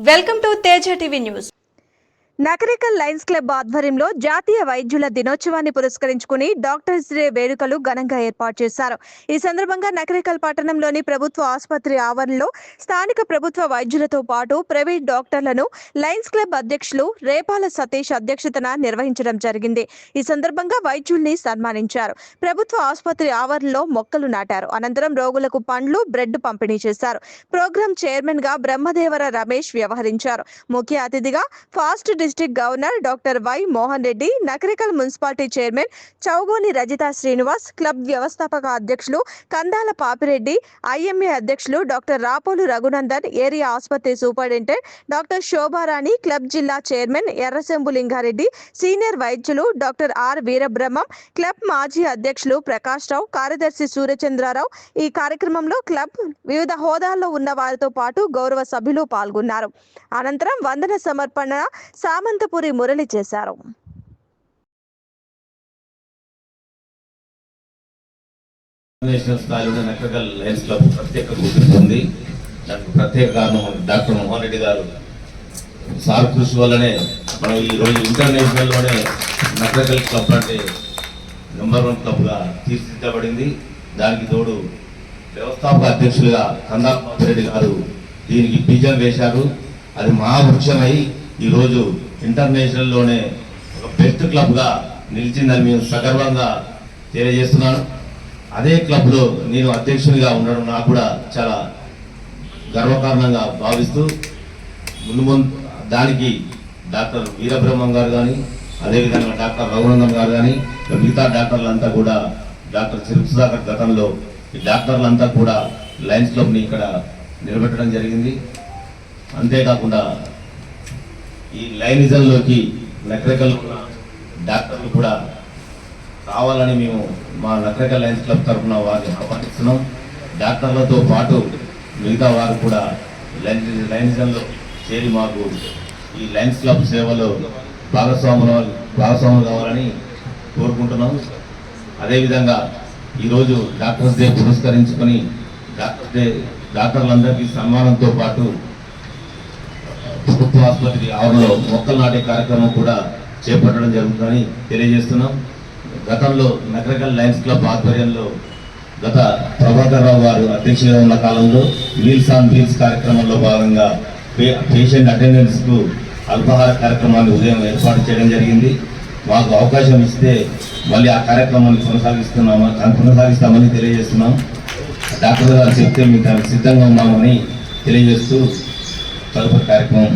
Welcome to Teja TV news. Nakrekal Lions club ఆధ్వర్యంలో జాతీయ వైద్యుల దినోత్సవాన్ని పురస్కరించుకుని డాక్టర్స్ డే వేడుకలు ఘనంగా ఏర్పాటు చేశారు. ఈ సందర్భంగా నకరికల్ పట్టణంలోని ప్రభుత్వ ఆసుపత్రి ఆవరణలో స్థానిక ప్రభుత్వ వైద్యులతో పాటు ప్రైవేట్ డాక్టర్లను లయన్స్ క్లబ్ అధ్యక్షులు రేపాల సతీష్ అధ్యక్షతన నిర్వహించడం జరిగింది. ఈ సందర్భంగా వైద్యుల్ని సన్మానించారు. ప్రభుత్వ ఆసుపత్రి ఆవరణలో మొక్కలు నాటారు. అనంతరం రోగులకు పండ్లు, బ్రెడ్ పంపిణీ చేశారు. ప్రోగ్రాం చైర్మన్ గా బ్రహ్మదేవర రమేష్ వ్యవహరించారు. ముఖ్య అతిథిగా fast district governor doctor why Mohan Reddy, Nakrekal municipality chairman Chougoni Rajitha Srinivas, club వ్యవస్థాపక అధ్యక్షులు కందాల పాపిరెడ్డి, ఐఎంఏ అధ్యక్షులు డాక్టర్ రాపోలు రఘునందన్, ఏరియా ఆసుపత్రి సూపరింటెండెంట్ డాక్టర్ శోభారాణి, క్లబ్ జిల్లా చైర్మన్ ఎర్రశంభు లింగారెడ్డి, సీనియర్ వైద్యులు డాక్టర్ ఆర్ వీరబ్రహ్మం, క్లబ్ మాజీ అధ్యక్షులు ప్రకాష్ రావు, కార్యదర్శి సూర్యచంద్రరావు. ఈ కార్యక్రమంలో క్లబ్ వివిధ హోదాల్లో ఉన్న వారితో పాటు గౌరవ సభ్యులు పాల్గొన్నారు. అనంతరం వందన సమర్పణ సామంతపురి మురళి చేశారు. నేషనల్ స్థాయిలో నకరికల్ లయన్స్ క్లబ్ ప్రత్యేక గుర్తింపు ఉంది. దానికి ప్రత్యేక కారణం డాక్టర్ మోహన్ రెడ్డి గారు సార్ కృషి వల్లనే మనం ఈరోజు ఇంటర్నేషనల్లోనే నకరికల్ క్లబ్ అంటే నెంబర్ 1 క్లబ్గా తీర్చిదిద్దబడింది. దానికి తోడు వ్యవస్థాపక అధ్యక్షులుగా కందాల రెడ్డి గారు దీనికి బీజం వేశారు. అది మహావృక్షమై ఈరోజు ఇంటర్నేషనల్లోనే ఒక బెస్ట్ క్లబ్గా నిలిచిందని మేము సగర్వంగా తెలియజేస్తున్నాను. అదే క్లబ్లో నేను అధ్యక్షునిగా ఉండడం నాకు కూడా చాలా గర్వకారణంగా భావిస్తూ ముందు దానికి డాక్టర్ వీరబ్రహ్మం గారు కానీ, అదేవిధంగా డాక్టర్ రఘునందన్ గారు కానీ, మిగతా డాక్టర్లంతా కూడా, డాక్టర్ సుధాకర్ గతంలో ఈ డాక్టర్లంతా కూడా లయన్స్ క్లబ్ని ఇక్కడ నిలబెట్టడం జరిగింది. అంతేకాకుండా ఈ లైనిజంలోకి నకరికల్ డాక్టర్లు కూడా కావాలని మేము మా నకరికల్ లయన్స్ క్లబ్ తరఫున వారిని ఆహ్వానిస్తున్నాం. డాక్టర్లతో పాటు మిగతా వారు కూడా లైనిజంలో చేరి మాకు ఈ లయన్స్ క్లబ్ సేవలో భాగస్వాములు కావాలని కోరుకుంటున్నాం. అదేవిధంగా ఈరోజు డాక్టర్స్ డే పురస్కరించుకొని డాక్టర్లందరికీ సన్మానంతో పాటు ప్రభుత్వ ఆసుపత్రి ఆవరణలో మొక్కలు నాటే కార్యక్రమం కూడా చేపట్టడం జరుగుతుందని తెలియజేస్తున్నాం. గతంలో నకరికల్ లయన్స్ క్లబ్ ఆధ్వర్యంలో గత ప్రభాకర్ రావు గారు అధ్యక్షులుగా ఉన్న కాలంలో మీల్స్ ఆన్ వీల్స్ కార్యక్రమంలో భాగంగా పేషెంట్ అటెండెన్స్కు అల్పాహార కార్యక్రమాన్ని ఉదయం ఏర్పాటు చేయడం జరిగింది. మాకు అవకాశం ఇస్తే మళ్ళీ ఆ కార్యక్రమాన్ని కొనసాగిస్తామని తెలియజేస్తున్నాం. డాక్టర్ గారు చెప్తే మేము దానికి సిద్ధంగా ఉన్నామని తెలియజేస్తూ తదుపరి కార్యక్రమం